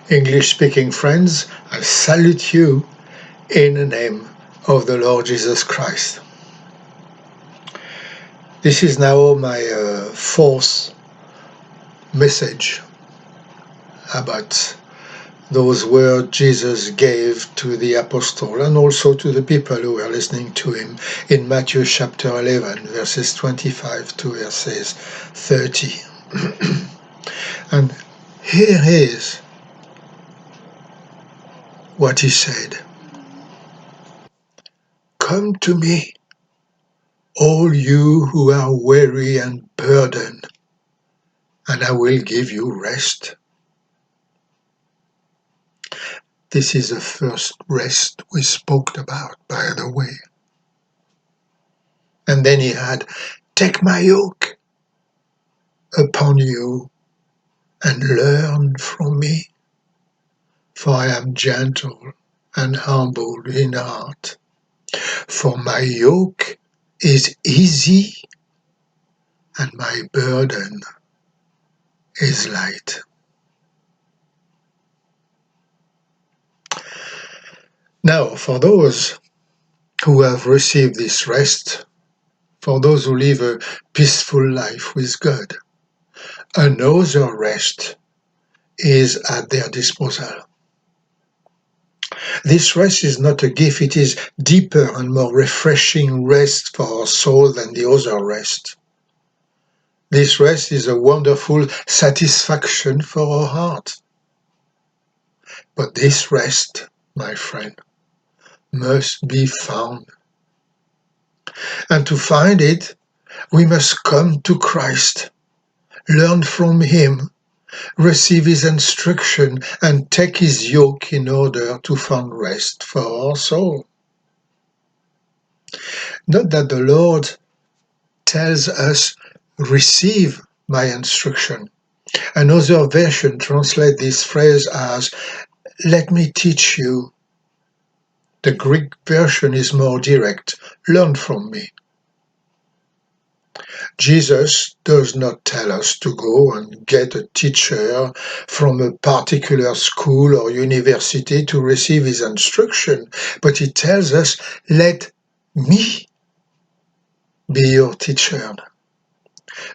English-speaking friends, I salute you in the name of the Lord Jesus Christ. This is now my fourth message about those words Jesus gave to the apostle and also to the people who were listening to him in Matthew chapter 11, verses 25 to verses 30. And here is what he said. Come to me, all you who are weary and burdened, and I will give you rest. This is the first rest we spoke about, by the way. And then he had, take my yoke upon you and learn from me, for I am gentle and humble in heart. For my yoke is easy and my burden is light. Now, for those who have received this rest, for those who live a peaceful life with God, another rest is at their disposal. This rest is not a gift, it is deeper and more refreshing rest for our soul than the other rest. This rest is a wonderful satisfaction for our heart. But this rest, my friend, must be found. And to find it, we must come to Christ, learn from him, receive his instruction, and take his yoke in order to find rest for our soul. Not that the Lord tells us, receive my instruction. Another version translates this phrase as, let me teach you. The Greek version is more direct, learn from me. Jesus does not tell us to go and get a teacher from a particular school or university to receive his instruction, but he tells us, let me be your teacher.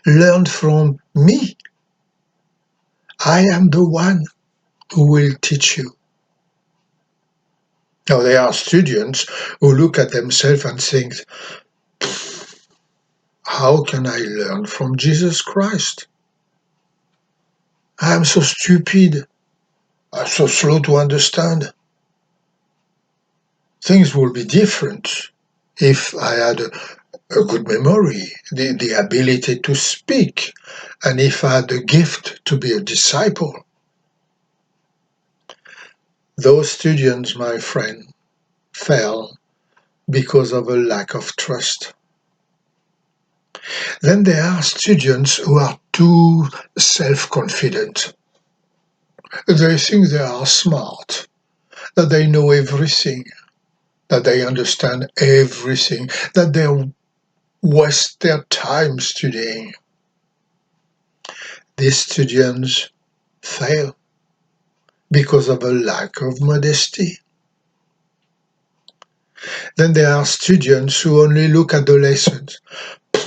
Learn from me. I am the one who will teach you. Now, there are students who look at themselves and think, how can I learn from Jesus Christ? I am so stupid. I'm so slow to understand. Things will be different if I had a good memory, the ability to speak, and if I had the gift to be a disciple. Those students, my friend, fell because of a lack of trust. Then there are students who are too self-confident. They think they are smart, that they know everything, that they understand everything, that they waste their time studying. These students fail because of a lack of modesty. Then there are students who only look at the lessons.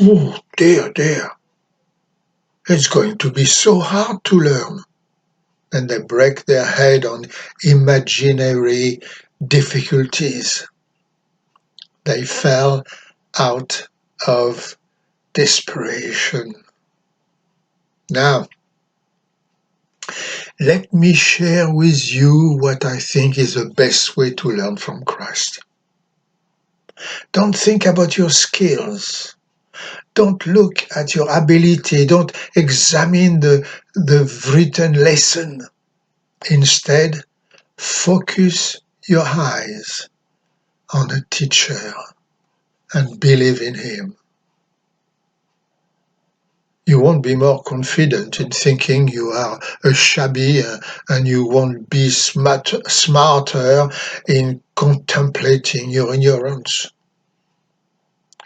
Oh, dear, it's going to be so hard to learn. And they break their head on imaginary difficulties. They fell out of desperation. Now, let me share with you what I think is the best way to learn from Christ. Don't think about your skills. Don't look at your ability. Don't examine the written lesson. Instead, focus your eyes on a teacher and believe in him. You won't be more confident in thinking you are a shabby and you won't be smarter in contemplating your ignorance.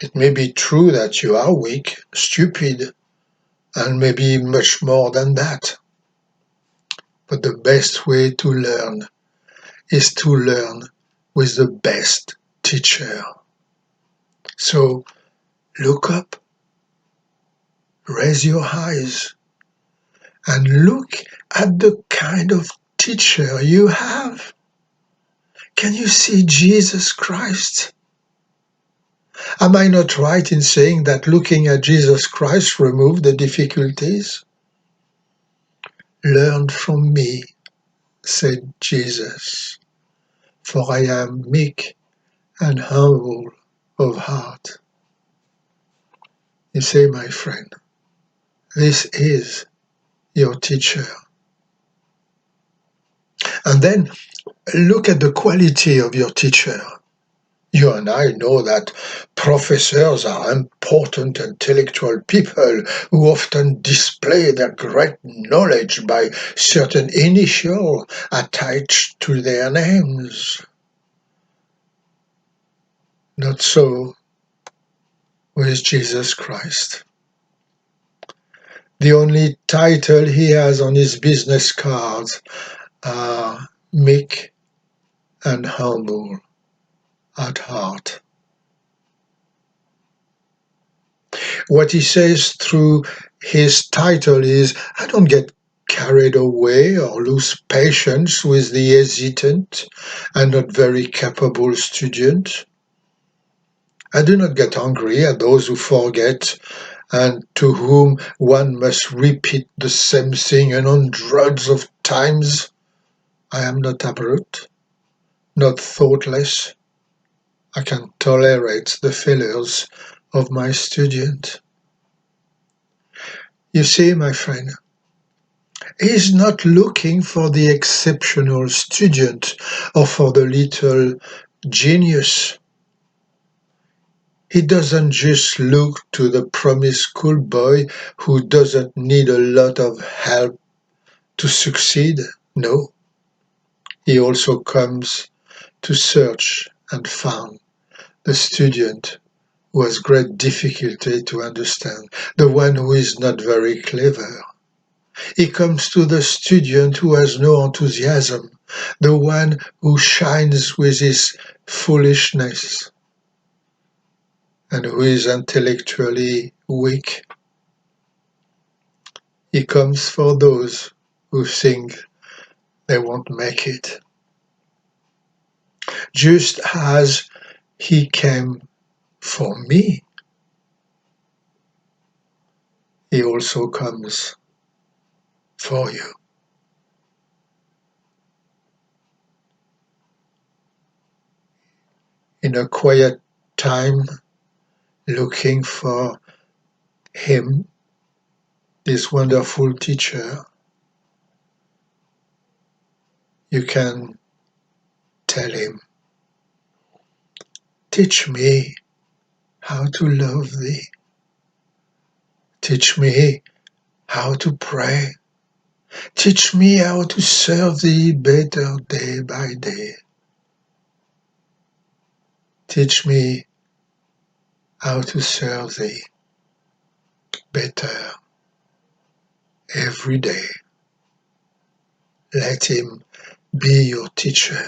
It may be true that you are weak, stupid, and maybe much more than that. But the best way to learn is to learn with the best teacher. So look up, raise your eyes, and look at the kind of teacher you have. Can you see Jesus Christ? Am I not right in saying that looking at Jesus Christ removes the difficulties? Learn from me, said Jesus, for I am meek and humble of heart. You say, my friend, this is your teacher. And then look at the quality of your teacher. You and I know that professors are important intellectual people who often display their great knowledge by certain initials attached to their names. Not so with Jesus Christ. The only title he has on his business cards are meek and humble at heart. What he says through his title is, I don't get carried away or lose patience with the hesitant and not very capable student. I do not get angry at those who forget and to whom one must repeat the same thing hundreds of times. I am not abrupt, not thoughtless. I can tolerate the failures of my student. You see, my friend, he is not looking for the exceptional student or for the little genius. He doesn't just look to the promised schoolboy who doesn't need a lot of help to succeed. No, he also comes to search and found the student who has great difficulty to understand, the one who is not very clever. He comes to the student who has no enthusiasm, the one who shines with his foolishness and who is intellectually weak. He comes for those who think they won't make it. Just as he came for me, he also comes for you. In a quiet time, looking for him, this wonderful teacher, you can tell him, teach me how to love thee. Teach me how to pray. Teach me how to serve thee better day by day. Teach me how to serve thee better every day. Let him be your teacher,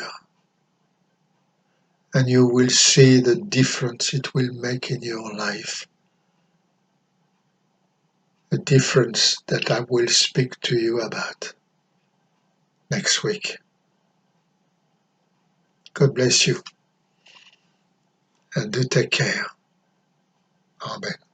and you will see the difference it will make in your life. The difference that I will speak to you about next week. God bless you, and do take care. Amen.